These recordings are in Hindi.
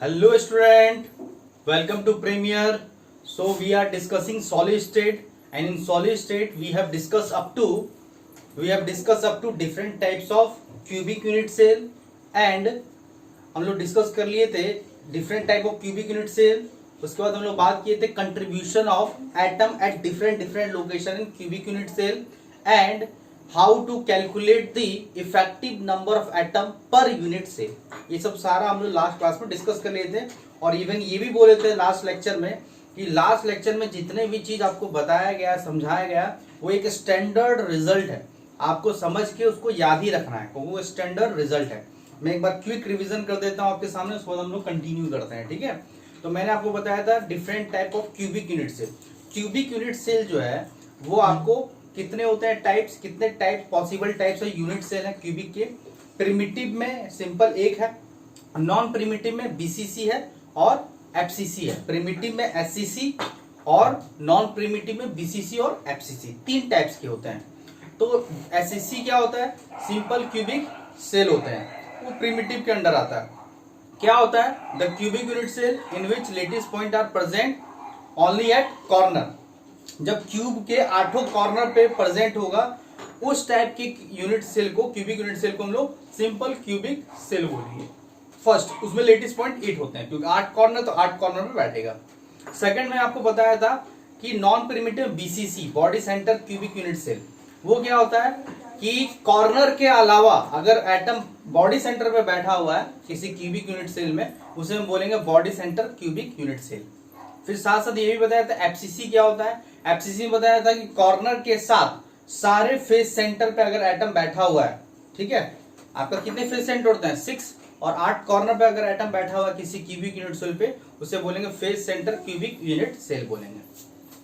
Hello student, welcome to Premier. So we are discussing solid state, and in solid state we have discussed up to different types of cubic unit cell, and हम लोग डिस्कस कर लिए थे different type of cubic unit cell. उसके बाद हम लोग बात किए थे contribution of atom at different location in cubic unit cell and how to calculate the effective number of atom per unit cell. ये सब सारा हम लोग लास्ट क्लास में डिस्कस कर लिए थे, और इवन ये भी बोले थे लास्ट लेक्चर में कि लास्ट लेक्चर में जितने भी चीज आपको बताया गया समझाया गया वो एक स्टैंडर्ड रिजल्ट है, आपको समझ के उसको याद ही रखना है क्योंकि वो स्टैंडर्ड रिजल्ट है। मैं एक बार क्विक रिवीजन कर देता हूं आपके सामने, उसके बाद हम लोग कंटिन्यू करते हैं, ठीक है। तो मैंने आपको बताया था different type of cubic unit cell. Cubic unit cell जो है वो आपको कितने होते हैं टाइप्स, कितने type possible types of unit cell है क्यूबिक के। प्रिमिटिव में सिंपल एक है, नॉन प्रिमिटिव में बीसीसी है और एफसीसी है। प्रिमिटिव में एससीसी और नॉन प्रिमिटिव में बीसीसी और एफसीसी, तीन टाइप्स के होते हैं। तो एससीसी क्या होता है? सिंपल क्यूबिक सेल होते हैं, वो प्रिमिटिव के अंडर आता है। क्या होता है? The cubic unit cell in which lattice point are present only at corner. जब क्यूब के आठों कॉर्नर पे प्रेजेंट होगा उस टाइप के यूनिट सेल को, क्यूबिक यूनिट सेल को हम लोग सिंपल क्यूबिक सेल बोलेंगे। फर्स्ट, उसमें लेटिस पॉइंट 8 होते हैं क्योंकि 8 कॉर्नर, तो 8 कॉर्नर में बैठेगा। सेकंड में आपको बताया था कि non primitive BCC, body center cubic unit cell, वो क्या होता है कि कॉर्नर के अलावा अगर एटम बॉडी सेंटर पे बैठा हुआ है किसी क्यूबिक यूनिट सेल में, उसे हम बोलेंगे body center cubic unit cell. फिर साथ साथ ये भी बताया था एफसीसी क्या होता है। एफसीसी में बताया था कि कॉर्नर के साथ सारे फेस सेंटर पे अगर एटम बैठा हुआ है, ठीक है, आपका कितने फेस सेंटर होते हैं? 6, और 8 कॉर्नर पे अगर एटम बैठा हुआ है किसी क्यूबिक यूनिट सेल पे, उसे बोलेंगे face center cubic unit cell बोलेंगे।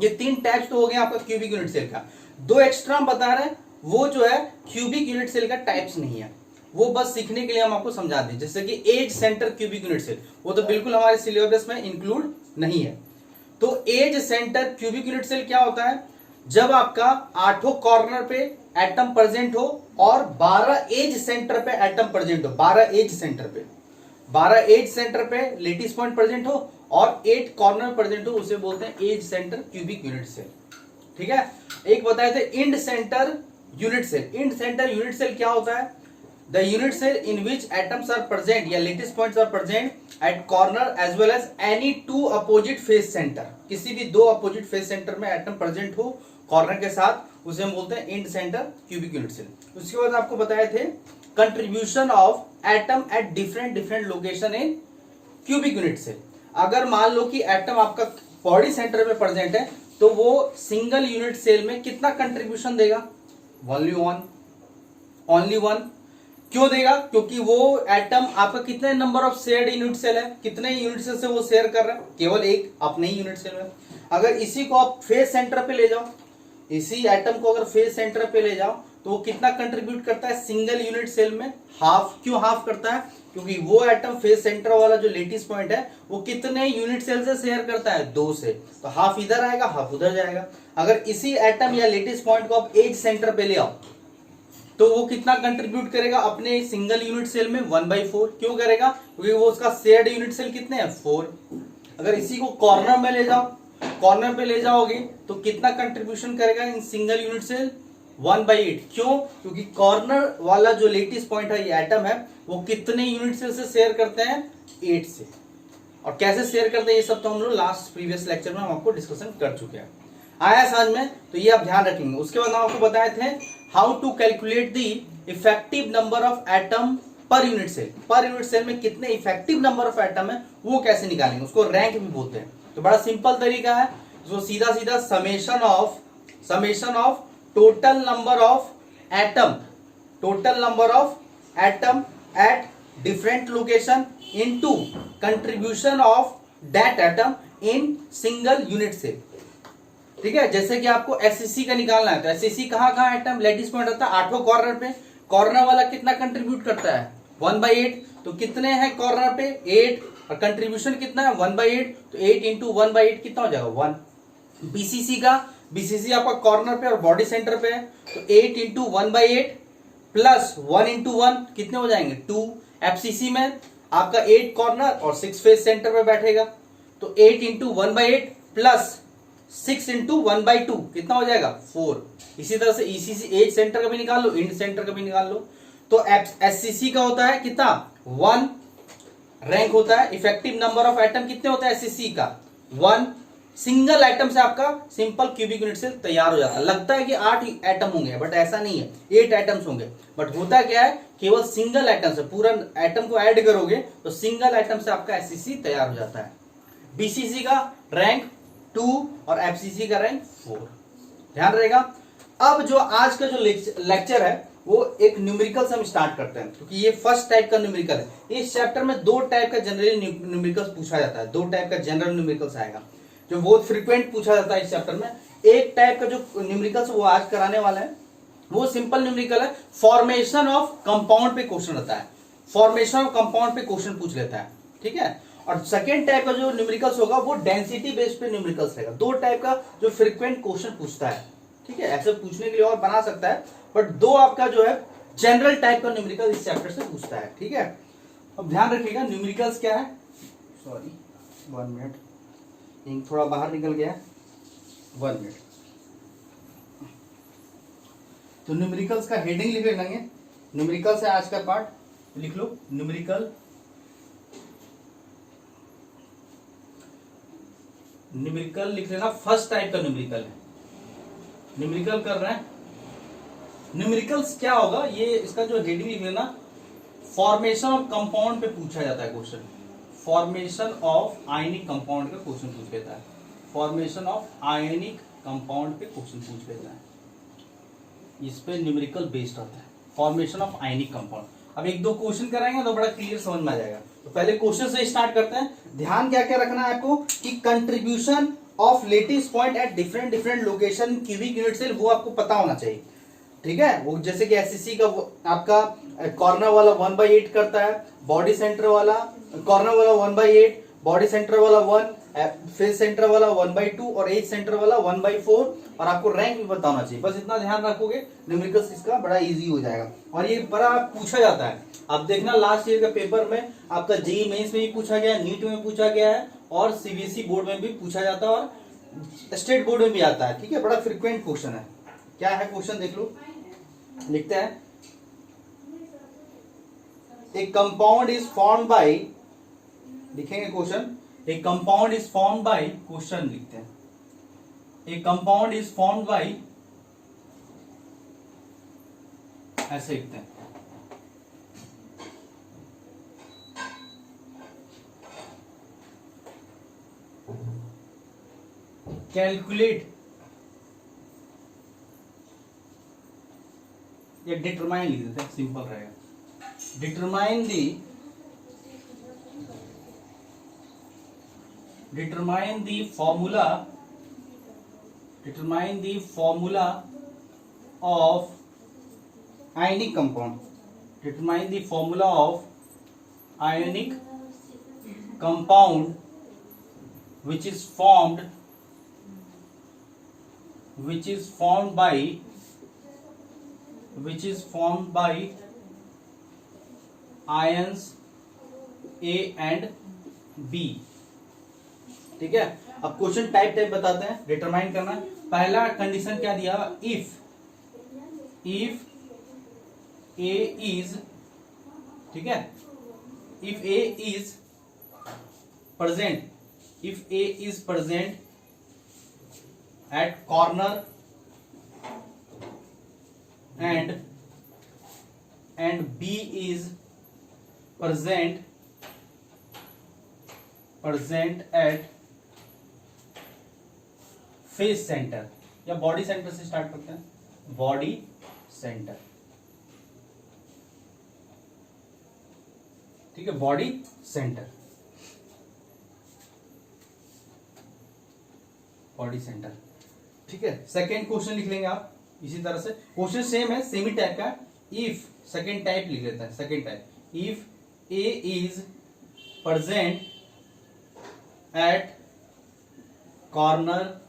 ये तीन टाइप्स तो हो गया आपका क्यूबिक यूनिट सेल का। दो एक्स्ट्रा हम बता रहे हैं, वो जो है क्यूबिक यूनिट सेल का टाइप्स नहीं है, वो बस सीखने के लिए हम आपको समझा दें। जैसे कि edge center cubic unit cell, वो तो बिल्कुल हमारे सिलेबस में इंक्लूड नहीं है। तो edge center cubic unit cell क्या होता है? जब आपका आठों कॉर्नर पे एटम प्रेजेंट हो और 12 एज सेंटर पे एटम प्रेजेंट हो, 12 एज सेंटर पे लेटिस पॉइंट प्रेजेंट हो और 8 कॉर्नर प्रेजेंट हो, उसे बोलते हैं edge center cubic unit cell, ठीक है। एक बताए थे end center unit cell. End center unit cell क्या होता है? The unit cell in which atoms are present या lattice points are present at corner as well as any two opposite face centre. किसी भी दो अपोजिट फेस सेंटर में एटम प्रेजेंट हो कॉर्नर के साथ, उसे हम बोलते हैं end center cubic unit cell. उसके बाद आपको बताए थे contribution of atom at different location in cubic unit cell. अगर मान लो कि एटम आपका बॉडी सेंटर में प्रेजेंट है तो वो सिंगल यूनिट सेल में कितना कंट्रीब्यूशन देगा? Only one. क्यों देगा? क्योंकि वो एटम आपका कितने number of shared unit cell है, कितने यूनिट सेल से वो शेयर कर रहा है? केवल एक, अपने ही यूनिट सेल में। अगर इसी को आप फेस सेंटर पे ले जाओ, इसी एटम को अगर फेस सेंटर पे ले जाओ तो वो कितना कंट्रीब्यूट करता है सिंगल यूनिट सेल में? हाफ। क्यों हाफ करता है? क्योंकि वो एटम फेस सेंटर वाला जो लेटिस पॉइंट है वो कितने यूनिट सेल से शेयर करता है? 2 से, तो हाफ इधर आएगा हाफ उधर जाएगा। अगर इसी एटम या लेटिस पॉइंट को आप एज सेंटर पे ले आओ तो वो कितना कंट्रीब्यूट करेगा अपने सिंगल यूनिट सेल में? 1/4। क्यों करेगा? क्योंकि वो उसका शेयर्ड यूनिट सेल कितने हैं? 4। अगर इसी को कॉर्नर में ले जाओ, कॉर्नर पे ले जाओगे तो कितना कंट्रीब्यूशन करेगा इन सिंगल यूनिट सेल? 1/8। क्यों? क्योंकि कॉर्नर वाला जो लेटिस पॉइंट है ये एटम है वो कितने यूनिट सेल से शेयर करते हैं? 8 से। और कैसे शेयर करते हैं ये सब तो हम लोग लास्ट प्रीवियस लेक्चर में हम आपको डिस्कशन कर चुके हैं। आया समझ में? तो ये आप ध्यान रखेंगे। उसके बाद हम आपको बताए थे how to calculate the effective number of atom per unit cell. Per unit cell में कितने इफेक्टिव नंबर ऑफ एटम है वो कैसे निकालेंगे, उसको रैंक भी बोलते हैं। तो बड़ा सिंपल तरीका है, जो सीधा सीधा summation of total number of atom at different location into contribution of that atom in single unit cell, ठीक है। जैसे कि आपको एससीसी का निकालना है तो एससीसी कहाँ एटम लेटिस पॉइंट रहता है? आठों कॉर्नर पे। कॉर्नर वाला कितना कंट्रीब्यूट करता है? 1/8। तो कितने हैं कॉर्नर पे? 8, और कंट्रीब्यूशन कितना है? 1/8। तो 8 इंटू 1/8 कितना हो जाएगा? 1। बीसीसी आपका कॉर्नर पे और बॉडी सेंटर पे है, तो 8 इंटू 1/8 प्लस 1 इंटू 1 कितने हो जाएंगे? 2। एफसीसी में आपका 8 कॉर्नर और 6 फेस सेंटर पे बैठेगा, तो 8 इंटू 1/8 प्लस 6 इंटू 1/2 कितना हो जाएगा 4। इसी तरह से ईसीसी एज सेंटर का भी निकाल लो, इंड सेंटर का भी निकाल लो। तो एससीसी का होता है कितना 1 रैंक होता है। इफेक्टिव नंबर ऑफ एटम कितने होते हैं एससीसी का 1। सिंगल एटम से आपका सिंपल क्यूबिक यूनिट सेल तैयार हो जाता है। लगता है कि 8 एटम होंगे बट ऐसा नहीं है, 8 एटम्स होंगे, बट होता क्या है केवल सिंगल एटम से, पूरा एटम को ऐड करोगे तो सिंगल एटम से आपका एससीसी तैयार हो जाता है। बीसीसी का रैंक 2 और एफसीसी का रैंक 4, ध्यान रहेगा। अब जो आज का जो लेक्चर है वो एक न्यूमेरिकल से हम स्टार्ट करते हैं, क्योंकि ये फर्स्ट टाइप का न्यूमेरिकल है। इस चैप्टर में 2 टाइप का जनरली न्यूमेरिकल्स पूछा जाता है, 2 टाइप का जनरल न्यूमेरिकल्स आएगा जो बहुत फ्रीक्वेंट पूछा जाता है इस चैप्टर में। एक टाइप का जो न्यूमेरिकल्स वो आज कराने वाला है वो सिंपल न्यूमेरिकल है, फॉर्मेशन ऑफ कंपाउंड पे क्वेश्चन रहता है, फॉर्मेशन ऑफ कंपाउंड पे क्वेश्चन पूछ लेता है, ठीक है। और सेकेंड टाइप का जो न्यूमेरिकल्स होगा वो डेंसिटी बेस्ड पे न्यूमेरिकल्स रहेगा। 2 टाइप का जो फ्रीक्वेंट क्वेश्चन पूछता है, ठीक है। ऐसे पूछने के लिए और बना सकता है, बट 2 आपका जो है जनरल टाइप का न्यूमेरिकल इस चैप्टर से पूछता है, ठीक है। अब ध्यान रखिएगा न्यूमेरिकल्स क्या है, सॉरी 1 मिनट, इंक थोड़ा बाहर निकल गया है, 1 मिनट। तो न्यूमेरिकल्स का हेडिंग लिख लेंगे, न्यूमेरिकल से आज का पार्ट लिख लो, न्यूमेरिकल लिख लेना, फर्स्ट टाइप का न्यूमेरिकल है, न्यूमेरिकल कर रहे हैं। न्यूमेरिकल्स क्या होगा ये इसका जो हेडिंग लिख लेना, फॉर्मेशन ऑफ कंपाउंड पे पूछा जाता है question, formation of ionic compound का क्वेश्चन पूछ लेता है, फॉर्मेशन ऑफ आयनिक कंपाउंड पे क्वेश्चन पूछ लेता है, इस पे न्यूमेरिकल बेस्ड रहता है, फॉर्मेशन ऑफ आयनिक कंपाउंड। अब 1-2 क्वेश्चन कराएंगे तो बड़ा क्लियर समझ में आ जाएगा। तो पहले क्वेश्चन से स्टार्ट करते हैं। ध्यान क्या क्या रखना है आपको कि contribution of lattice point at different location cubic unit cell वो आपको पता होना चाहिए, ठीक है। वो जैसे कि एससीसी का आपका कॉर्नर वाला 1/8 करता है, बॉडी सेंटर वाला कॉर्नर वाला 1/8, बॉडी सेंटर वाला 1, फेस सेंटर वाला 1/2 और एज सेंटर वाला 1/4, और आपको रैंक भी पता होना चाहिए। बस इतना ध्यान रखोगे न्यूमेरिकल्स इसका बड़ा इजी हो जाएगा। और ये बड़ा पूछा जाता है, आप देखना लास्ट ईयर के पेपर में आपका जेईई मेंस में भी पूछा गया, नीट में पूछा गया है, और सीबीएसई बोर्ड में भी पूछा जाता है, और स्टेट बोर्ड में भी आता है, ठीक है। बड़ा फ्रिक्वेंट क्वेश्चन है। क्या है क्वेश्चन देख लो, लिखते हैं a compound is formed by, लिखेंगे question, a compound is formed by, question लिखते हैं, a compound is formed by, ऐसे लिखते हैं, कैलकुलेट या डिटरमाइन लिख देते हैं, सिंपल रहेगा, determine the formula of ionic compound, determine the formula of ionic compound which is formed by ions A and B, ठीक है। अब क्वेश्चन टाइप बताते हैं, डिटरमाइन करना है। पहला कंडीशन क्या दिया, इफ A is, ठीक है, if A is present at corner and B is present at face centre, या बॉडी सेंटर से स्टार्ट करते हैं, बॉडी सेंटर, ठीक है, बॉडी सेंटर, ठीक है। सेकेंड क्वेश्चन लिख लेंगे आप इसी तरह से, क्वेश्चन सेम है, सेमी टाइप का। इफ, सेकेंड टाइप लिख लेते हैं, second type, if A is present at corner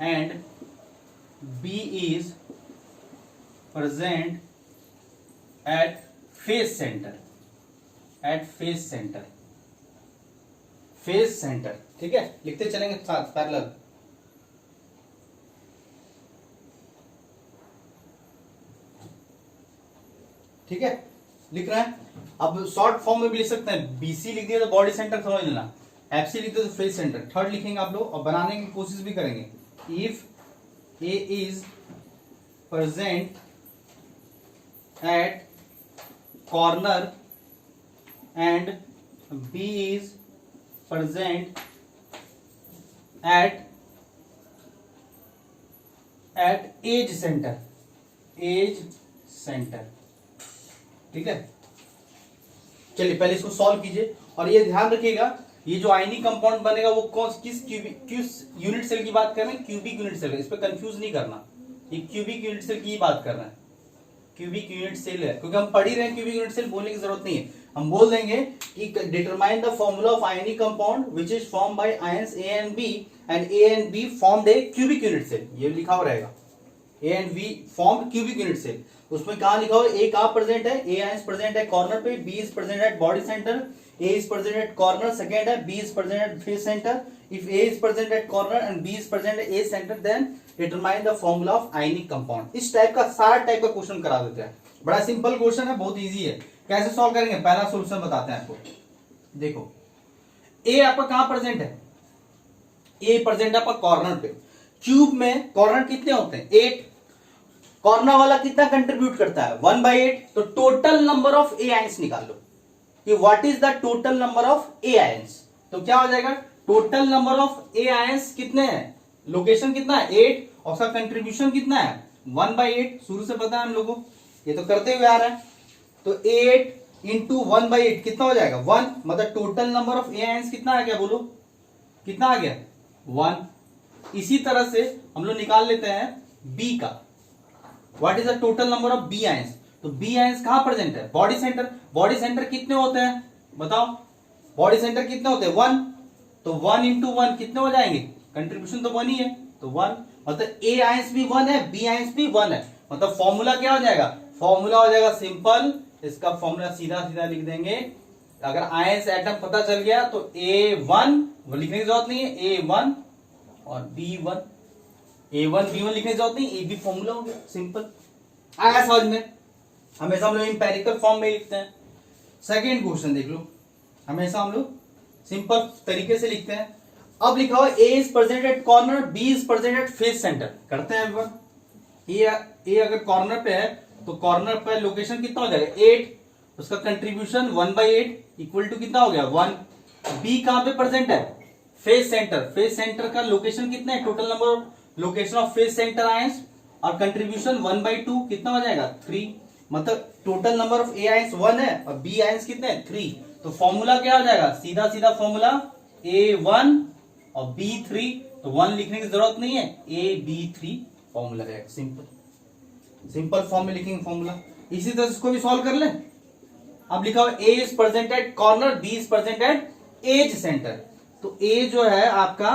and B is present at face center, at face center, face center, ठीक है, लिखते चलेंगे साथ पैरेलल। ठीक है, लिख रहे हैं। अब शॉर्ट फॉर्म में भी लिख सकते हैं, बीसी लिख दिया तो बॉडी सेंटर समझ लेना, एफसी लिख दिया तो फेस सेंटर। थर्ड लिखेंगे आप लोग और बनाने की कोशिश भी करेंगे। If A is present at corner and B is present at edge center, edge center, ठीक है। चलिए पहले इसको सॉल्व कीजिए और ये ध्यान रखिएगा, ये जो आयनिक कंपाउंड बनेगा वो किस यूनिट सेल की बात कर रहे हैं, क्यूबिक यूनिट सेल, इस पे कंफ्यूज नहीं करना, ये क्यूबिक यूनिट सेल की बात कर रहे हैं, क्यूबिक यूनिट सेल है, क्योंकि हम पढ़ ही रहे हैं क्यूबिक यूनिट सेल, बोलने की जरूरत नहीं है। हम बोल देंगे कि determine the formula of ionic compound which is formed by ions A and B and A and B formed a cubic unit cell, ये लिखा हुआ रहेगा, A and B formed cubic unit cell. उसमें कहा लिखा हुआ, ए कहां प्रेजेंट है, ए आयंस प्रेजेंट है कॉर्नर पे, B is present at body center, A is present at corner, second है B is present at face centre. If A is present at corner and B is present at a center then determine the formula of ionic compound. इस टाइप का सारा टाइप का क्वेश्चन करा देते हैं, बड़ा सिंपल क्वेश्चन है, बहुत इजी है। कैसे सॉल्व करेंगे, पहला सॉल्यूशन बताते हैं आपको। देखो ए आपका कहां प्रेजेंट है, ए प्रेजेंट है आपका कॉर्नर पे, क्यूब में कॉर्नर कितने होते हैं 8, कॉर्नर वाला कितना कंट्रीब्यूट करता है 1/8, तो total number of A ions निकाल लो कि what is the total number of A ions. तो क्या हो जाएगा, total number of A ions कितने हैं, लोकेशन कितना है 8 और उसका कंट्रीब्यूशन कितना है 1/8, शुरू से पता है हम लोगों को, ये तो करते हुए आ रहा है। तो 8 इंटू 1/8 कितना हो जाएगा 1, मतलब total number of A ions कितना आ गया, बोलो कितना आ गया 1। इसी तरह से हम लोग निकाल लेते हैं बी का, what is the total number of B ions. तो बी आयंस कहां प्रेजेंट है, बॉडी सेंटर, बॉडी सेंटर कितने होते हैं बताओ, बॉडी सेंटर कितने होते हैं 1, तो 1 इंटू 1 कितने हो जाएंगे, कंट्रीब्यूशन तो 1 ही है, तो 1, मतलब ए आयंस भी 1 है, बी आयंस भी 1 है, मतलब फॉर्मूला क्या हो जाएगा, फॉर्मूला हो जाएगा सिंपल, इसका फॉर्मूला सीधा सीधा लिख देंगे। अगर आयंस एटम पता चल गया तो A1 लिखने की जरूरत नहीं है, A1 और B1, A1 B1 लिखने की जरूरत नहीं, ए बी फॉर्मूला हो गया, सिंपल आया समझ में। हमेशा हम लोग इंपेरिकल फॉर्म में लिखते हैं। सेकेंड क्वेश्चन देख लो, हमेशा हम लोग सिंपल तरीके से लिखते हैं। अब लिखा हुआ A is present at corner, B is present at face center, करते हैं everyone। ए अगर कॉर्नर पे है तो कॉर्नर पे लोकेशन कितना हो जाएगा 8, उसका कंट्रीब्यूशन 1/8 इक्वल टू कितना हो गया 1। बी कहां पे प्रेजेंट है, फेस सेंटर, फेस सेंटर का लोकेशन कितना है, total number of location of face centre ions और कंट्रीब्यूशन 1/2 कितना हो जाएगा 3, मतलब total number of A ions 1 है और बी आयंस कितने हैं 3। तो फॉर्मूला क्या हो जाएगा, सीधा सीधा फॉर्मूला A1 और B3, तो 1 लिखने की जरूरत नहीं है, AB3 फॉर्मूला रहेगा, सिंपल सिंपल फॉर्म में लिखेंगे फॉर्मूला। इसी तरह इसको भी सॉल्व कर ले। अब लिखा हुआ A is present at corner, B is present at edge center, तो A जो है आपका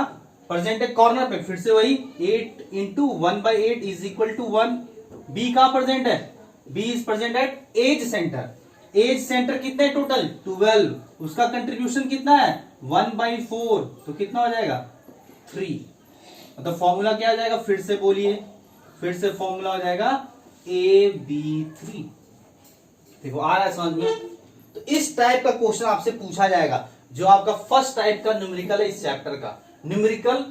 प्रेजेंट है कॉर्नर पे, फिर से वही 8 into 1/8 is equal to 1। B कहां प्रेजेंट है, B is present at edge center, edge center कितने टोटल 12, उसका कंट्रीब्यूशन कितना है 1/4, तो कितना हो जाएगा 3, मतलब फॉर्मूला क्या आ जाएगा, फिर से बोलिए, फिर से फॉर्मूला हो जाएगा AB3। देखो आ रहा है समझ में। तो इस टाइप का क्वेश्चन आपसे पूछा जाएगा, जो आपका फर्स्ट टाइप का न्यूमेरिकल है इस चैप्टर का। न्यूमेरिकल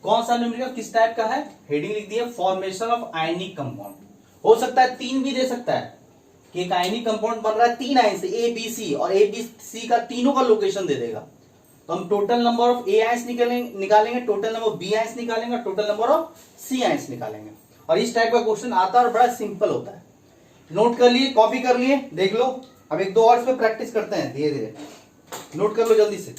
कौन सा न्यूमेरिकल किस टाइप का है, हेडिंग लिख दी है फॉर्मेशन ऑफ आयनिक कंपाउंड। हो सकता है 3 भी दे सकता है कि एक आयनिक कंपाउंड बन रहा है 3 आयन से ए बी सी, और ए बी सी का तीनों का लोकेशन दे देगा। तो हम total number of A ions निकालेंगे, total number of B ions निकालेंगे, total number of C ions निकालेंगे। और इस टाइप का क्वेश्चन आता है और बड़ा सिंपल होता है। नोट कर लिए, कॉपी कर लिए, देख लो। अब 1-2 और इस पे प्रैक्टिस करते हैं धीरे धीरे, नोट कर लो जल्दी से।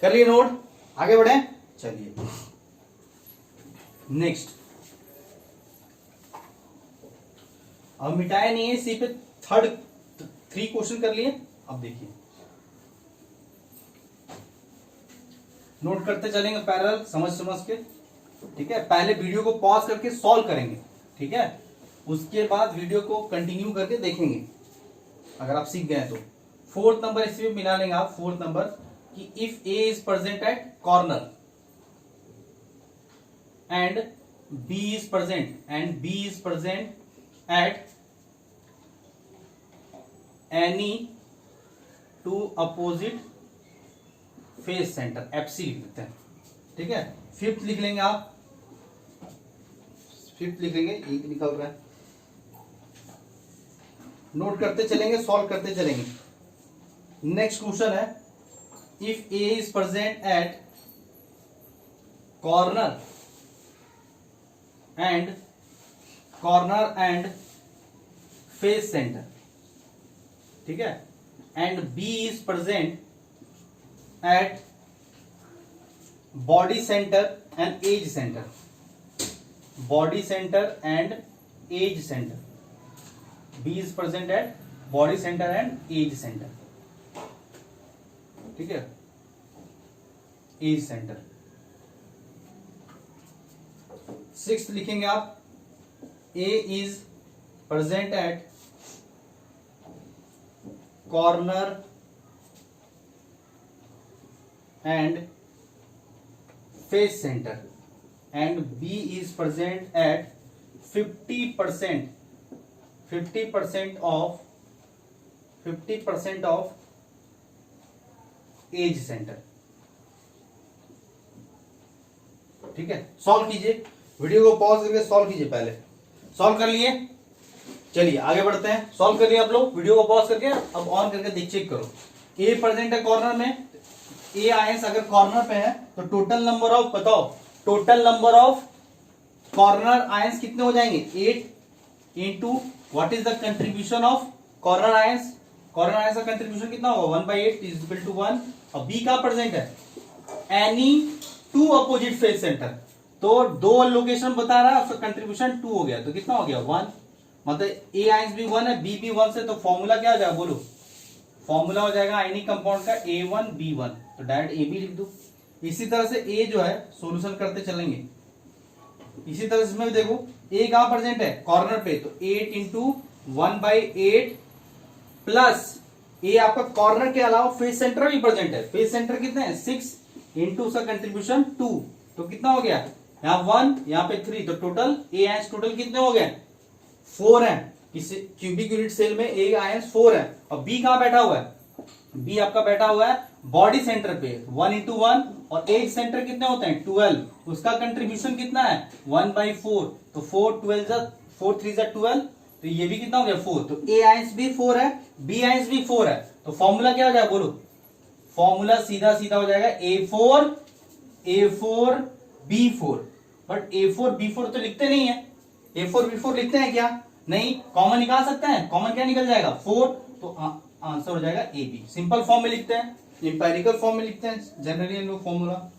कर लिए नोट, आगे बढ़े, चलिए नेक्स्ट। अब मिटाया नहीं है, सी पे 3 क्वेश्चन कर लिए। अब देखिए नोट करते चलेंगे पैरेलल, समझ के, ठीक है। पहले वीडियो को पॉज करके सॉल्व करेंगे, ठीक है, उसके बाद वीडियो को कंटिन्यू करके देखेंगे अगर आप सीख गए तो। फोर्थ नंबर इसमें मिला लेंगे आप, फोर्थ नंबर कि if A is present at corner and B is present at any two opposite face center, FC लिख लेते हैं। ठीक है, फिफ्थ लिख लेंगे आप, फिफ्थ लिखेंगे, एक निकल रहा है, नोट करते चलेंगे, सॉल्व करते चलेंगे। नेक्स्ट क्वेश्चन है, if A is present at corner and face center, ठीक है, and B is present at body center and edge center, body center and edge center, B is present at body center and edge center, ठीक है, एज सेंटर। सिक्स्थ लिखेंगे आप, A is present at corner and face center and B is present at 50% of edge center. ठीक है, सॉल्व कीजिए, वीडियो को पॉज करके सॉल्व कीजिए। पहले सॉल्व कर लिए, चलिए आगे बढ़ते हैं। सॉल्व कर लिए आप लोग, वीडियो को पॉज करके अब ऑन करके देख चेक करो। ए प्रेजेंट है कॉर्नर में, ए आयंस अगर कॉर्नर पे है तो टोटल नंबर ऑफ, बताओ total number of corner ions कितने हो जाएंगे, 8 into what is the contribution of corner ions, corner ions का कंट्रीब्यूशन कितना होगा 1/8 इज इक्वल टू 1। और बी का प्रेजेंट है any two opposite face center, तो दो लोकेशन बता रहा है, उसका कंट्रीब्यूशन 2 हो गया, तो कितना हो गया 1, मतलब ए आयंस भी 1 है, बी भी 1 से, तो फॉर्मूला क्या हो जाएगा बोलो, फॉर्मूला हो जाएगा आयनिक कंपाउंड का A1B1, तो डायरेक्ट ए बी लिख दो। इसी तरह से ए जो है सॉल्यूशन करते चलेंगे, इसी तरह से इसमें देखो ए कहां प्रेजेंट है कॉर्नर पे, तो 8 इंटू 1/8 प्लस ए आपका कॉर्नर के अलावा फेस सेंटर भी प्रेजेंट है, फेस सेंटर कितने हैं 6 इंटू उसका कंट्रीब्यूशन 2, तो कितना हो गया यहाँ 1 यहाँ पे 3, तो टोटल ए आयंस टोटल कितने हो गए 4 है। इस क्यूबिक यूनिट सेल में ए आयंस 4 है। और बी कहां बैठा हुआ है, बी आपका बैठा हुआ है बॉडी सेंटर पे 1 इंटू 1, और एज सेंटर कितने होते हैं 12, उसका कंट्रीब्यूशन कितना है 1/4, तो 4 3 12, तो ये भी कितना हो गया 4, तो ए आयंस भी 4 है, बी आयंस भी 4 है, तो फॉर्मूला क्या हो जाएगा बोलो, फॉर्मूला सीधा सीधा हो जाएगा A4 B4, but A4 B4 तो लिखते नहीं है, A4 B4 लिखते हैं क्या, नहीं, कॉमन निकाल सकते हैं, कॉमन क्या निकल जाएगा 4, तो आंसर हो जाएगा AB। सिंपल फॉर्म में लिखते हैं, इंपेरिकल फॉर्म में लिखते हैं जनरली हम लोग फॉर्मूला,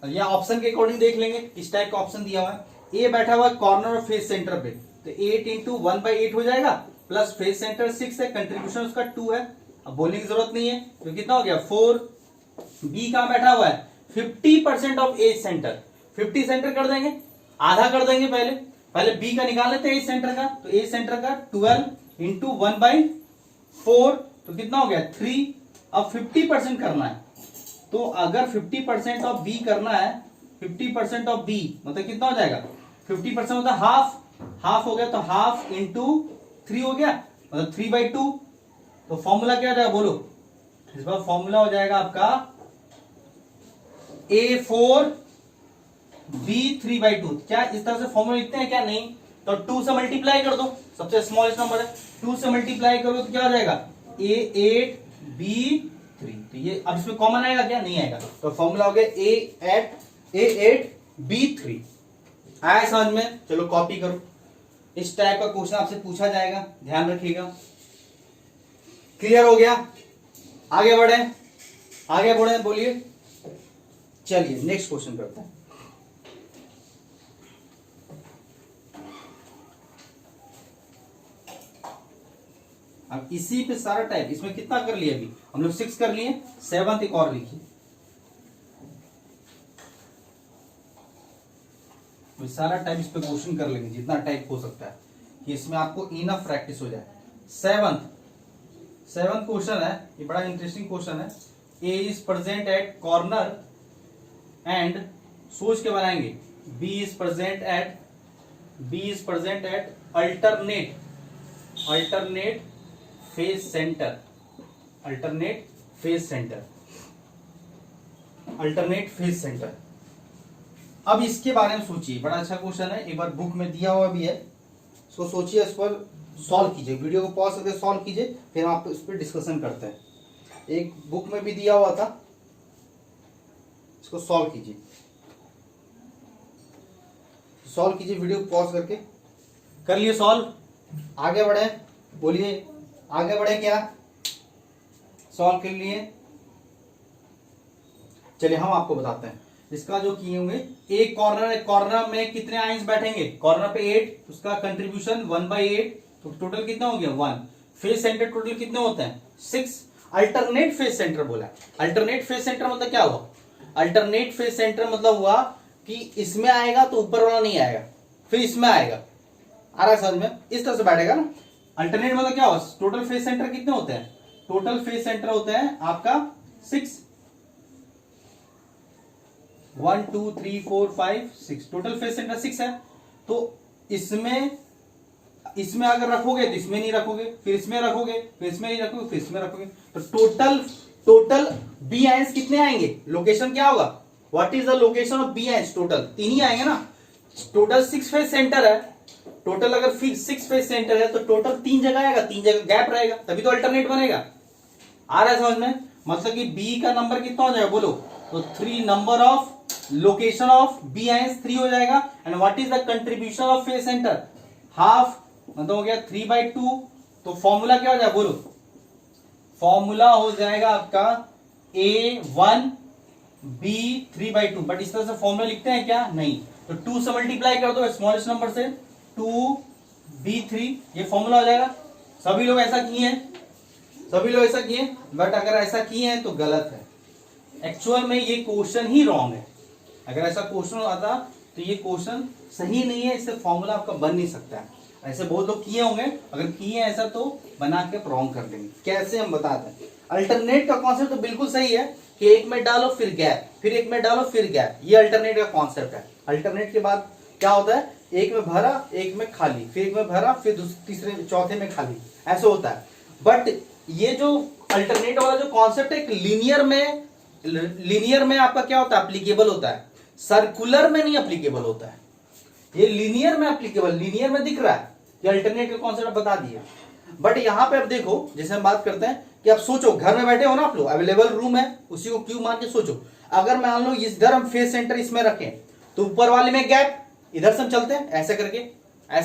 या ऑप्शन के अकॉर्डिंग देख लेंगे किस टाइप का ऑप्शन दिया हुआ है। ए बैठा हुआ है कॉर्नर और फेस सेंटर पे, तो 8 इंटू 1/8 हो जाएगा, प्लस फेस सेंटर 6 है, कंट्रीब्यूशन उसका 2 है, अब बोलने की जरूरत नहीं है, तो कितना हो गया 4। बी कहां बैठा हुआ है 50% ऑफ एज सेंटर, 50 सेंटर कर देंगे, आधा कर देंगे, पहले बी का निकाल लेते हैं एज सेंटर का, तो एज सेंटर का 12 इंटू 1/4, तो कितना हो गया 3। अब 50% करना है, तो अगर 50% ऑफ बी करना है, 50% ऑफ बी मतलब कितना हो जाएगा 50% होता है हाफ हो गया, तो हाफ इंटू 3 हो गया, मतलब 3/2, तो फॉर्मूला क्या हो जाएगा बोलो, इस बार फॉर्मूला हो जाएगा आपका A4 B3/2। क्या इस तरह से फॉर्मूला लिखते हैं क्या, नहीं, तो 2 से मल्टीप्लाई कर दो, सबसे स्मॉलेस्ट नंबर है, 2 से मल्टीप्लाई करो तो क्या हो जाएगा A8 B3, तो ये अब इसमें कॉमन आएगा क्या, नहीं आएगा, तो फॉर्मूला हो गया A8 B3। आया समझ में, चलो कॉपी करो, इस टाइप का क्वेश्चन आपसे पूछा जाएगा, ध्यान रखिएगा। क्लियर हो गया, आगे बढ़े बोलिए। चलिए नेक्स्ट क्वेश्चन करते हैं। अब इसी पे सारा टाइप, इसमें कितना कर लिया अभी हम लोग 6 कर लिए, 7th एक और लिखिए, सारा टाइप इस पे क्वेश्चन कर लेंगे जितना टाइप हो सकता है कि इसमें आपको इनफ प्रैक्टिस हो जाए। सेवंथ क्वेश्चन है, ये बड़ा इंटरेस्टिंग क्वेश्चन है। A is present at corner and, सोच के बनाएंगे, B is present at alternate face center, alternate face centre. अब इसके बारे में सोचिए, बड़ा अच्छा क्वेश्चन है, एक बार बुक में दिया हुआ भी है, इसको सोचिए, इस पर सॉल्व कीजिए, वीडियो को पॉज करके सॉल्व कीजिए, फिर हम आप इस पर डिस्कशन करते हैं। एक बुक में भी दिया हुआ था, इसको सॉल्व कीजिए, वीडियो पॉज करके। कर लिए सॉल्व? आगे बढ़े, बोलिए आगे बढ़े क्या? सॉल्व कर लिए? चलिए हम आपको बताते हैं इसका जो किए होंगे। एक कॉर्नर है, कॉर्नर में कितने आयंस बैठेंगे? कॉर्नर पे 8, उसका कंट्रीब्यूशन 1/8, तो टोटल कितना हो गया 1। फेस सेंटर टोटल कितने होते हैं 6। अल्टरनेट फेस सेंटर बोला। अल्टरनेट फेस सेंटर मतलब क्या हुआ? अल्टरनेट फेस सेंटर मतलब हुआ कि इसमें आएगा तो ऊपर वाला नहीं आएगा, फिर इसमें आएगा। आ रहा है समझ में? इस तरह से बैठेगा ना। अल्टरनेट मतलब क्या हुआ? टोटल फेस सेंटर कितने होते हैं? टोटल फेस सेंटर होते हैं आपका 6, 1 2 3 4 5 6, टोटल फेस सेंटर 6 है। तो इसमें अगर रखोगे तो इसमें नहीं रखोगे, फिर इसमें रखोगे, फिर इसमें नहीं रखोगे, फिर इसमें रखोगे, तो टोटल बी आयंस कितने आएंगे? लोकेशन क्या होगा? What is the location of B ions? Total 3 ही आएंगे ना। टोटल 6 फेस सेंटर है, टोटल अगर 6 फेस सेंटर है तो टोटल 3 जगह आएगा, 3 जगह गैप रहेगा, तभी तो अल्टरनेट बनेगा। आ रहा है समझ में? मतलब कि बी का नंबर कितना हो जाएगा बोलो? तो 3 number of location of B ions 3 हो जाएगा। And what is the contribution of face center? Half, मतलब हो गया 3/2। तो फॉर्मूला क्या हो जाएगा बोलो? फॉर्मूला हो जाएगा आपका A1 B 3/2। बट इस तरह से फॉर्मूला लिखते हैं क्या? नहीं। तो 2 से मल्टीप्लाई कर दो स्मॉलेस्ट नंबर से, 2B3, ये फॉर्मूला हो जाएगा। सभी लोग ऐसा किए हैं, बट अगर ऐसा किए हैं तो गलत है। एक्चुअल में ये क्वेश्चन ही रॉन्ग है। अगर ऐसा क्वेश्चन आता तो ये क्वेश्चन सही नहीं है, इससे फॉर्मूला आपका बन नहीं सकता है। ऐसे बहुत लोग किए होंगे, अगर किए ऐसा तो बना के रॉन्ग कर देंगे। कैसे हम बताते हैं। अल्टरनेट का कॉन्सेप्ट तो बिल्कुल सही है कि एक में डालो फिर गैप, फिर एक में डालो फिर गैप, ये अल्टरनेट का कॉन्सेप्ट है। अल्टरनेट के बाद क्या होता है? एक में भरा, एक में खाली, फिर एक में भरा, फिर तीसरे चौथे में खाली, ऐसे होता है। बट ये जो अल्टरनेट वाला जो कॉन्सेप्ट है, लीनियर में आपका क्या होता है? एप्लीकेबल होता है, सर्कुलर में नहीं एप्लीकेबल होता है। ये लीनियर में एप्लीकेबल, लीनियर में दिख रहा है, ये अल्टरनेट का कॉन्सेप्ट बता दिए। बट यहां पे आप देखो, जैसे हम बात करते हैं कि आप सोचो घर में बैठे हो ना आप लोग, अवेलेबल रूम है, उसी को क्यू मान के सोचो। अगर मान लो इधर हम फेस सेंटर इसमें रखें तो ऊपर वाले में गैप, इधर से हम चलते हैं ऐसे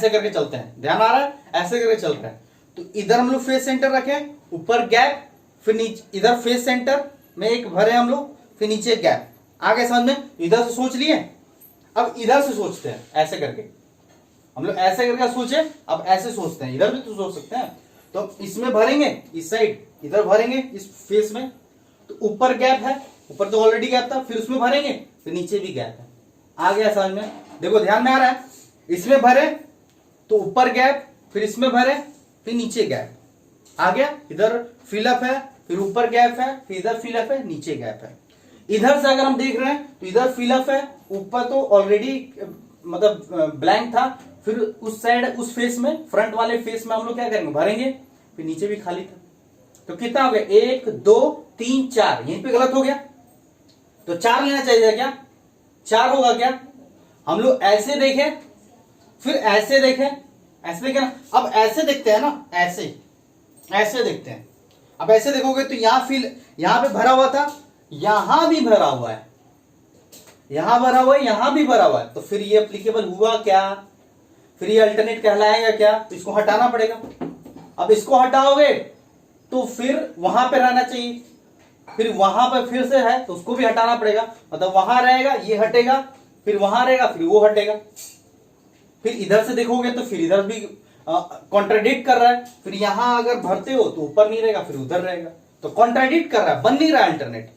करके चलते हैं, ध्यान आ रहा है? ऐसे करके चल रहे हैं। तो इधर हम लोग फेस सेंटर रखें, ऊपर गैप, फिर नीचे इधर फेस सेंटर में एक भरे हम लोग, फिर नीचे गैप। आगे समझ में? इधर से सोच लिए, अब इधर से सोचते हैं, ऐसे करके हम लोग ऐसे करके सोचे, अब ऐसे सोचते हैं, इधर भी तो सोच सकते हैं। तो इसमें भरेंगे, इस साइड इधर भरेंगे, इस फेस में, तो ऊपर गैप है, ऊपर तो ऑलरेडी गैप था, फिर उसमें भरेंगे, फिर नीचे भी गैप है। आ गया समझ में? देखो ध्यान में आ रहा है? इसमें भरे तो ऊपर गैप, फिर इसमें भरे, फिर नीचे गैप। आ गया? इधर फिलअप है, फिर ऊपर गैप है, फिर इधर फिलअप है, नीचे गैप है। इधर से अगर हम देख रहे हैं तो इधर फिलअप है, ऊपर तो ऑलरेडी मतलब ब्लैंक था, फिर उस साइड उस फेस में, फ्रंट वाले फेस में हम लोग क्या करेंगे? भरेंगे, फिर नीचे भी खाली था। तो कितना हो गया? 1 2 3 4, यहीं पे गलत हो गया, तो 4 लेना चाहिए क्या? 4 होगा क्या? हम लोग ऐसे देखें, फिर ऐसे देखें, ऐसे देखें ना। अब ऐसे देखते हैं ना, ऐसे देखते हैं। अब ऐसे देखोगे तो यहां पे भरा हुआ था, यहां भी भरा हुआ है, यहां भरा हुआ है, यहां भी भरा हुआ है, तो फिर ये एप्लीकेबल हुआ क्या? फिर ये अल्टरनेट कहलाएगा क्या? तो इसको हटाना पड़ेगा। अब इसको हटाओगे तो फिर वहां पे रहना चाहिए, फिर वहां पर फिर से है तो उसको भी हटाना पड़ेगा, मतलब वहां रहेगा, ये हटेगा, फिर वहां रहेगा, फिर वो हटेगा। फिर इधर से देखोगे तो फिर इधर भी कॉन्ट्राडिक्ट कर रहा है, फिर यहां अगर भरते हो तो ऊपर नहीं रहेगा, फिर उधर रहेगा, तो कॉन्ट्राडिक्ट कर रहा है, बन नहीं रहा अल्टरनेट।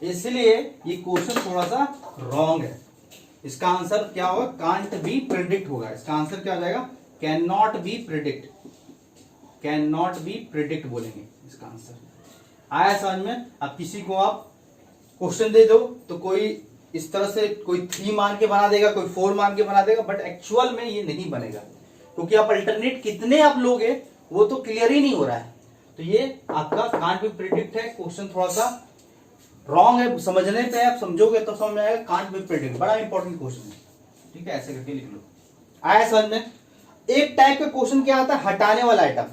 इसलिए ये क्वेश्चन थोड़ा सा रॉन्ग है। इसका आंसर क्या होगा, कांट बी प्रिडिक्ट होगा। इसका आंसर क्या हो जाएगा, can not be predict, can not be predict बोलेंगे इसका आंसर। आया समझ में? अब किसी को आप क्वेश्चन दे दो तो कोई इस तरह से कोई 3 मान के बना देगा, कोई 4 मान के बना देगा, बट एक्चुअल में ये नहीं बनेगा, क्योंकि आप अल्टरनेट कितने आप लोगे वो तो क्लियर ही नहीं हो रहा है। तो ये आपका कांट बी प्रिडिक्ट है, क्वेश्चन थोड़ा सा रॉन्ग है, समझने पे आप समझोगे तो समझ में आएगा। कांट बी प्रिडिक्ट बड़ा इंपॉर्टेंट क्वेश्चन है, ठीक है, ऐसे करके लिख लो। आया समझ में? एक टाइप का क्वेश्चन क्या आता है, हटाने वाला आइटम।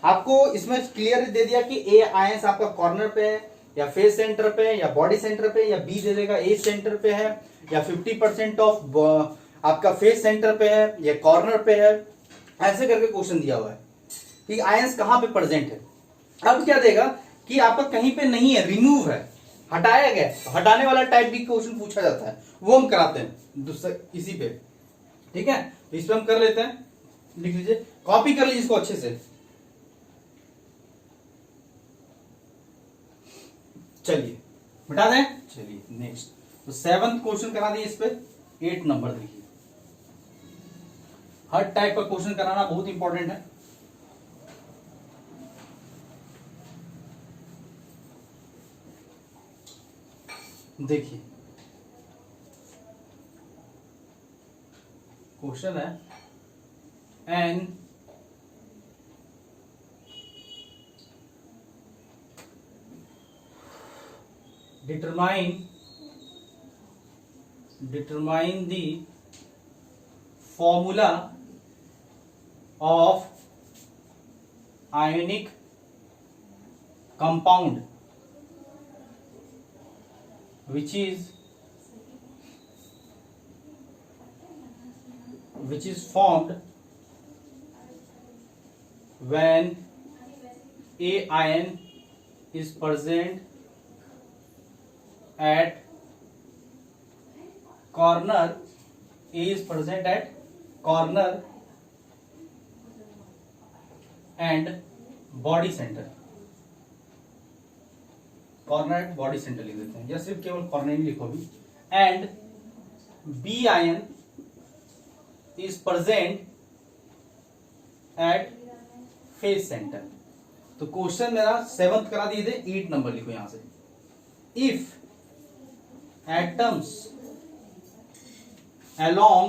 आपको इसमें क्लियर दे दिया कि ए आयंस आपका कॉर्नर पे है या फेस सेंटर पे या बॉडी सेंटर पे, या बी दे देगा ए सेंटर पे है या 50% ऑफ आपका फेस सेंटर पे है या कॉर्नर पे है, ऐसे करके क्वेश्चन दिया हुआ है कि आयंस कहां पे प्रेजेंट है। अब क्या देगा कि आपका कहीं पे नहीं है, रिमूव है, हटाया गया। तो हटाने वाला टाइप भी क्वेश्चन पूछा जाता है, वो हम कराते हैं दूसरे इसी पे, ठीक है। तो इस पे हम कर लेते हैं, लिख लीजिए, कॉपी कर लीजिए इसको अच्छे से। चलिए बता दें, चलिए नेक्स्ट। तो 7th क्वेश्चन करा दिए, इस पे 8 नंबर देखिए। हर टाइप का क्वेश्चन कराना बहुत इंपॉर्टेंट है। देखिए क्वेश्चन है, N determine the formula of ionic compound which is formed when a ion is present at corner, A is present at corner and body center, corner at body center लिख देते हैं, या सिर्फ केवल कॉर्नर ही लिखो भी, and B ion is present at face center. तो क्वेश्चन मेरा 7th करा दिए थे, 8 नंबर लिखो यहां से। If atoms along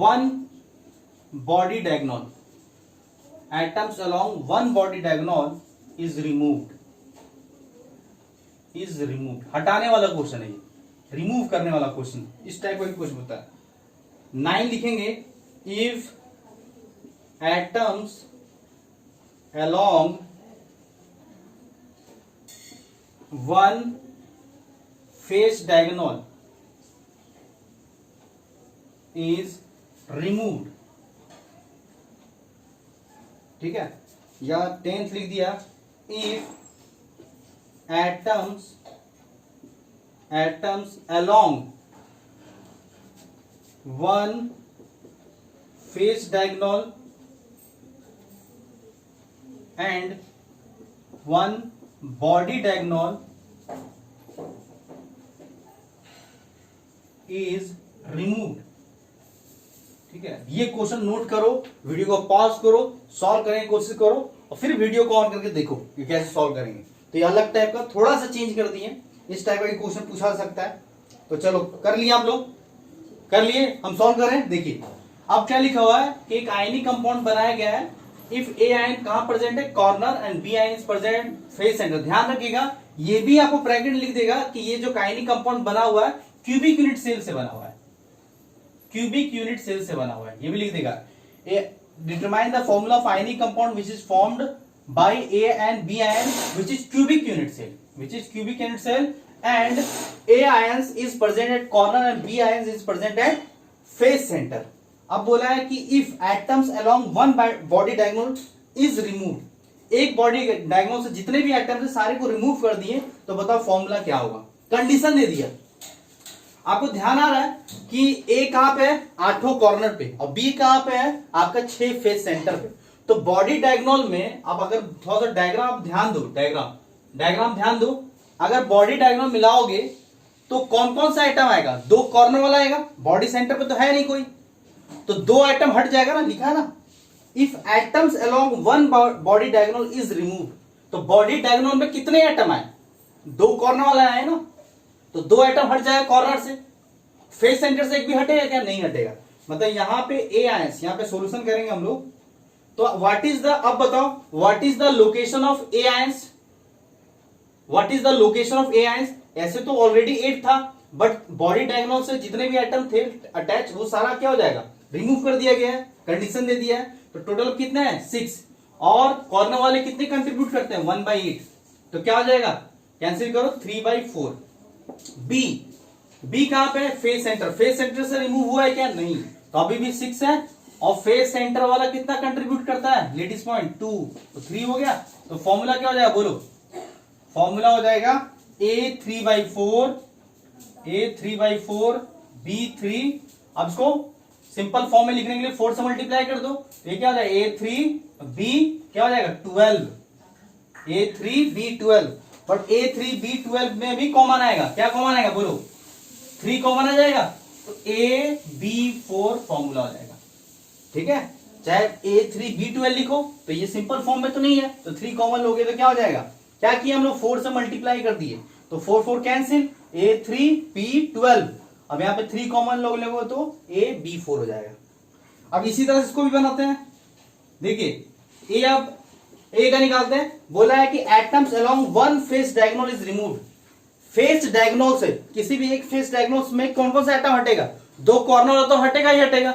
one body diagonal, atoms along one body diagonal is removed, हटाने वाला क्वेश्चन है ये, रिमूव करने वाला क्वेश्चन, इस टाइप का क्वेश्चन होता है। 9 लिखेंगे, if atoms along one face diagonal is removed, ठीक है। या 10th लिख दिया, if atoms along one face diagonal and one body diagonal is removed, ठीक है। ये क्वेश्चन नोट करो, वीडियो को पॉज करो, सॉल्व करने की कोशिश करो और फिर वीडियो को ऑन करके देखो कि कैसे सॉल्व करेंगे। तो ये अलग टाइप का थोड़ा सा चेंज कर दिए, इस टाइप का क्वेश्चन पूछा जा सकता है। तो चलो कर लिए आप लोग, कर लिए, हम सॉल्व करें। देखिए अब क्या लिखा हुआ है कि एक आयनिक कंपाउंड बनाया गया है, इफ ए आयन कहां प्रेजेंट है, corner, and B ion is present face center. ध्यान रखिएगा, ये भी आपको ब्रैकेट लिख देगा कि ये जो आयनिक कंपाउंड बना हुआ है क्यूबिक यूनिट सेल से बना हुआ है, क्यूबिक यूनिट सेल से बना हुआ है, ये भी लिख देगा। Determine the formula of ionic compound which is formed by A and B ion which is cubic unit cell, and A ion is present at corner and B ion is present at face centre. अब बोला है कि if atoms along one body diagonal is removed, एक बॉडी डायगोनल से जितने भी एटम्स है सारे को रिमूव कर दिए, तो बताओ फॉर्मूला क्या होगा। कंडीशन दे दिया, आपको ध्यान आ रहा है कि ए कहां पे है, 8 कॉर्नर पे, और बी कहां पे है आपका 6 फेस सेंटर पे। तो बॉडी डायगोनल में आप अगर थोड़ा सा डायग्राम ध्यान दो, डायग्राम ध्यान दो, अगर बॉडी डायगोनल मिलाओगे तो कौन कौन सा आइटम आएगा? दो कॉर्नर वाला आएगा, बॉडी सेंटर पे तो है नहीं कोई, तो दो आइटम हट जाएगा ना, लिखा है ना, if atoms along one body diagonal is remove, तो बॉडी डायगोनल में कितने आइटम आए? दो कॉर्नर वाला है ना, तो दो आइटम हट जाएगा कॉर्नर से। फेस सेंटर से एक भी हटेगा क्या? नहीं हटेगा। मतलब यहां पे ए आयंस, यहां पे सॉल्यूशन करेंगे हम लोग, तो व्हाट इज द, अब बताओ what is the location of A ions? What is the location of A ions? ऐसे तो ऑलरेडी 8 था, बट बॉडी डायगोनल से जितने भी आइटम थे अटैच, वो सारा क्या हो जाएगा? रिमूव कर दिया गया है, कंडीशन दे दिया है। तो टोटल कितने हैं? 6, और कॉर्नर वाले कितने कंट्रीब्यूट करते हैं? 1/8, तो क्या हो जाएगा? कैंसिल करो, 3/4। बी कहां पे? Face center. फेस सेंटर से रिमूव हुआ है क्या? नहीं, तो अभी भी 6 है, और फेस सेंटर वाला कितना कंट्रीब्यूट करता है? लेडीज पॉइंट 2, तो 3 हो गया। तो फॉर्मूला क्या हो जाएगा? बोलो, फॉर्मूला हो जाएगा A3/4, B3। अब इसको सिंपल फॉर्म में लिखने के लिए 4 से मल्टीप्लाई कर दो, ये क्या हो जाएगा? A3B क्या हो जाएगा? 12, A3B12। बट A3B12 में भी कॉमन आएगा, क्या कॉमन आएगा? बोलो, 3 कॉमन आ जाएगा, तो AB4 फॉर्मूला हो जाएगा। ठीक है, चाहे A3B12 लिखो, तो ये सिंपल फॉर्म में तो नहीं है, तो 3 कॉमन लोगे तो क्या हो जाएगा? क्या किया हम लोग? 4 से मल्टीप्लाई कर दिए, तो 4 कैंसिल, A3B12। अब यहाँ पे 3 कॉमन लोग लोगे तो AB4 हो जाएगा। अब इसी तरह से इसको भी बनाते हैं, देखिए ए, अब ए का निकालते हैं। बोला है कि atoms along one face diagonal is removed. Face diagonal से, किसी भी एक फेस डायगोनल में कौन कौन सा आइटम हटेगा? दो कॉर्नर तो हटेगा ही हटेगा।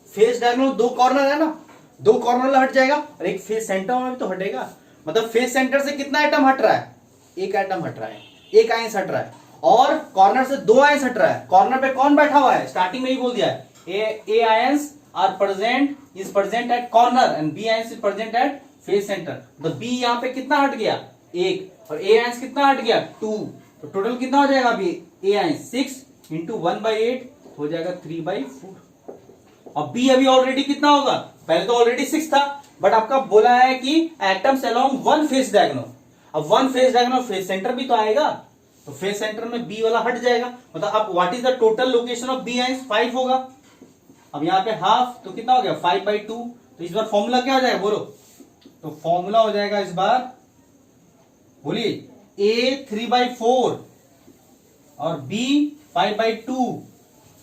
फेस डायगोनल दो कॉर्नर है ना, दो कॉर्नर हट जाएगा, और एक फेस सेंटर में भी तो हटेगा। मतलब फेस सेंटर से कितना आइटम हट रहा है? एक आइटम हट रहा है, एक आयंस हट रहा है, और कॉर्नर से 2 आयंस हट रहा है। कॉर्नर पे कौन बैठा हुआ है? स्टार्टिंग में ही बोल दिया है, A ions are is present at corner and B ions is present at face center. तो बी यहाँ पे कितना हट गया? 1, और ए आयंस कितना हट गया? 2। तो टोटल कितना हो जाएगा? अभी ए आयंस 6 इंटू 1/8 हो जाएगा 3/4। और बी अभी ऑलरेडी कितना होगा? पहले तो ऑलरेडी 6 था, बट आपका बोला है कि atoms along one face diagonal. अब one face diagonal face center भी तो आएगा, तो फेस सेंटर में बी वाला हट जाएगा। मतलब अब what is the total location of B ions? 5 होगा। अब यहाँ पे हाफ, तो कितना हो गया? 5/2। तो इस बार फॉर्मूला क्या हो जाएगा? बोलो, तो फॉर्मूला हो जाएगा इस बार, बोलिए, A3/4 और B 5/2।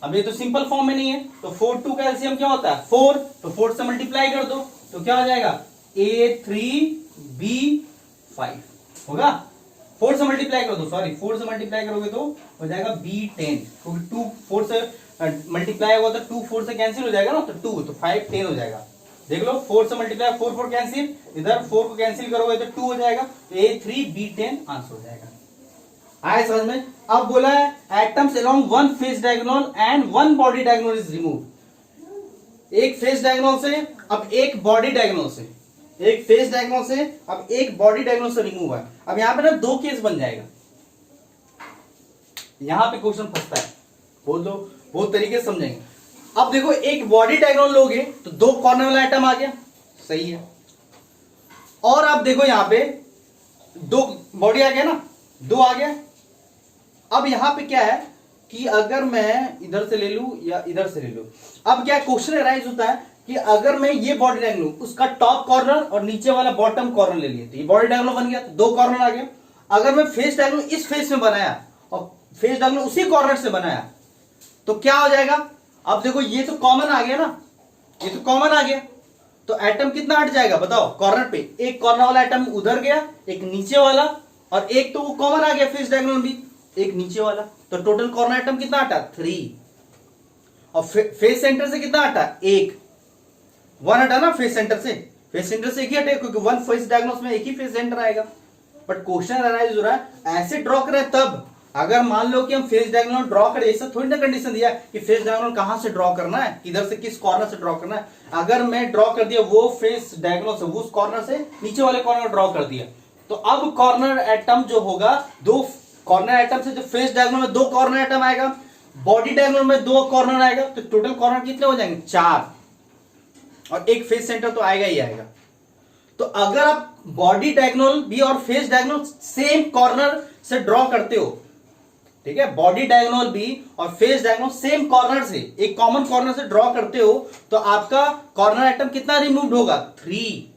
अब ये तो सिंपल फॉर्म में नहीं है, तो 4 2 का एलसीएम क्या होता है? 4, तो 4 से मल्टीप्लाई कर दो, तो क्या हो जाएगा? A3B5 होगा। 4 से मल्टीप्लाई कर दो, सॉरी 4 से मल्टीप्लाई करोगे तो हो जाएगा B10, क्योंकि 2 4 से मल्टीप्लाई होगा तो 2 4 से कैंसिल हो जाएगा ना, तो 2, तो 5 10 हो जाएगा। देख लो, 4 से मल्टीप्लाई, 4 4 कैंसिल, इधर 4 को कैंसिल करोगे तो 2 हो जाएगा, तो A3B10 आंसर हो जाएगा। आया समझ में? अब बोला है atoms along one face diagonal and one body diagonal is remove. एक फेस डायगोनल से अब एक बॉडी डायगोनल से, एक फेस डायगोनल से अब एक बॉडी डायगोनल से रिमूव है। अब यहां पे ना 2 केस बन जाएगा, यहां पे क्वेश्चन फंसता है, बोल दो बहुत तरीके से समझेंगे। अब देखो, एक बॉडी डायगोनल लोगे तो 2 कॉर्नर वाला आइटम आ गया, सही है। और अब देखो यहां पे 2 बॉडी आ गया ना, 2 आ गया। अब यहां पे क्या है कि अगर मैं इधर से ले लूं या इधर से ले लूं, अब क्या क्वेश्चन राइज होता है कि अगर मैं ये बॉडी डायगोनल उसका टॉप कॉर्नर और नीचे वाला बॉटम कॉर्नर ले लिया, तो ये बॉडी डायगोनल बन गया, तो 2 कॉर्नर आ गया। अगर मैं फेस डायगोनल इस फेस में बनाया और फेस डायगोनल उसी कॉर्नर से बनाया, तो क्या हो जाएगा? अब देखो, ये तो कॉमन आ गया ना, ये तो कॉमन आ गया, तो एटम कितना हट जाएगा बताओ? कॉर्नर पे एक कॉर्नर वाला एटम उधर गया, एक नीचे वाला, और एक तो वो कॉमन आ गया फेस डायगोनल भी, एक नीचे वाला, तो टोटल कॉर्नर आइटम कितना हटा? 3। और फेस सेंटर से कितना हटा? 1 हटा ना फेस सेंटर से, फेस सेंटर से एक ही हटेगा, क्योंकि वन फेस डायगोनल में एक ही फेस सेंटर आएगा। बट क्वेश्चन अराइज हो रहा है ऐसे ड्रॉ करें तब, अगर मान लो कि हम फेस डायगोनल ड्रॉ करें, ऐसा थोड़ी ना कंडीशन दिया कि फेस डायगोनल कहां से ड्रॉ करना है, किधर से किस कॉर्नर से ड्रॉ करना है। अगर मैं ड्रॉ कर दिया वो फेस डायगोनल से, उस कॉर्नर से नीचे वाले कॉर्नर ड्रॉ कर दिया, तो अब कॉर्नर एटम जो होगा, 2 कॉर्नर आइटम से जो फेस डायगोनल में 2 कॉर्नर आइटम आएगा, बॉडी डायगोनल में 2 कॉर्नर आएगा, तो टोटल कॉर्नर कितने हो जाएंगे? 4, और एक फेस सेंटर तो आएगा ही आएगा। तो अगर आप बॉडी डायगोनल भी और फेस डायगोनल सेम कॉर्नर से ड्रॉ करते हो, ठीक है, बॉडी डायगोनल भी और फेस डायगोनल सेम कॉर्नर से, एक कॉमन कॉर्नर से ड्रॉ करते हो तो आपका कॉर्नर एटम कितना रिमूव्ड होगा, 3।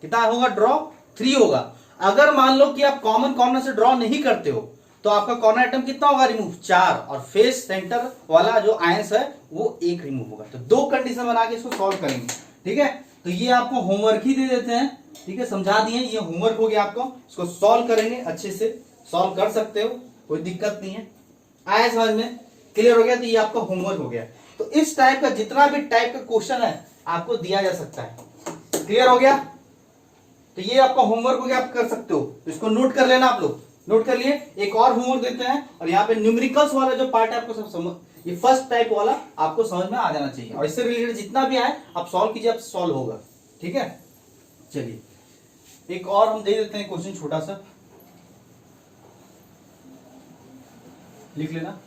कितना होगा ड्रॉ, 3 होगा। अगर मान लो कि आप कॉमन कॉर्नर से ड्रॉ नहीं करते हो तो आपका कॉर्नर एटम कितना होगा रिमूव, 4, और फेस सेंटर वाला जो आयंस है वो 1 रिमूव होगा। तो 2 कंडीशन बना के इसको सॉल्व करेंगे, ठीक है। तो ये आपको होमवर्क ही दे देते हैं, ठीक है, समझा दिए, ये होमवर्क हो गया आपको। इसको सॉल्व करेंगे, अच्छे से सॉल्व कर सकते हो, कोई दिक्कत नहीं है। आया समझ में, क्लियर हो गया? तो ये आपका होमवर्क हो गया। तो इस टाइप का जितना भी टाइप का क्वेश्चन है आपको दिया जा सकता है, क्लियर हो गया? तो ये आपका होमवर्क हो गया, आप कर सकते हो। तो इसको नोट कर लेना, आप लोग नोट कर लिए। एक और होमवर्क देते हैं, और यहाँ पे न्यूमेरिकल्स वाला जो पार्ट है आपको सब समझ, ये फर्स्ट टाइप वाला आपको समझ में आ जाना चाहिए, और इससे रिलेटेड जितना भी आए आप सॉल्व कीजिए, आप सॉल्व होगा, ठीक है। चलिए एक और हम दे देते हैं क्वेश्चन, छोटा सा लिख लेना,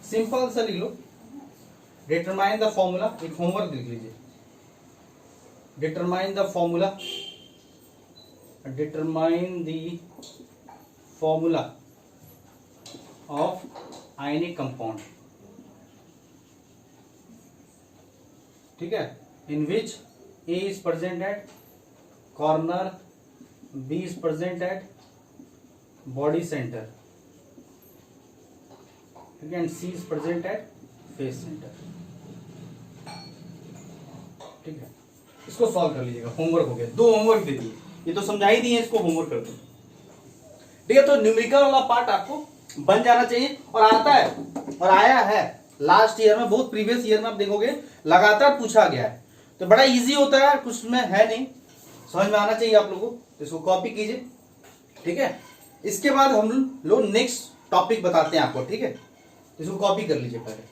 सिंपल सा लिख लो। डिटरमाइन द फॉर्मूला, एक होमवर्क लिख लीजिए। Determine the formula, determine the formula of ionic compound, ठीक है, in which A is present at corner, B is present at body center, ठीक है, and C is present at face center, ठीक है। इसको सॉल्व कर लीजिएगा, होमवर्क हो गया। 2 होमवर्क दे दिए, ये तो समझा ही दिए, इसको होमवर्क कर दो, ठीक है। तो न्यूमेरिकल वाला पार्ट आपको बन जाना चाहिए, और आता है और आया है लास्ट ईयर में, बहुत प्रीवियस ईयर में आप देखोगे लगातार पूछा गया है। तो बड़ा इजी होता है, कुछ में है नहीं, समझ में आना चाहिए आप लोगों को। तो इसको कॉपी कीजिए, ठीक है। इसके बाद हम लोग नेक्स्ट टॉपिक बताते हैं आपको, ठीक है। इसको कॉपी कर लीजिए पहले।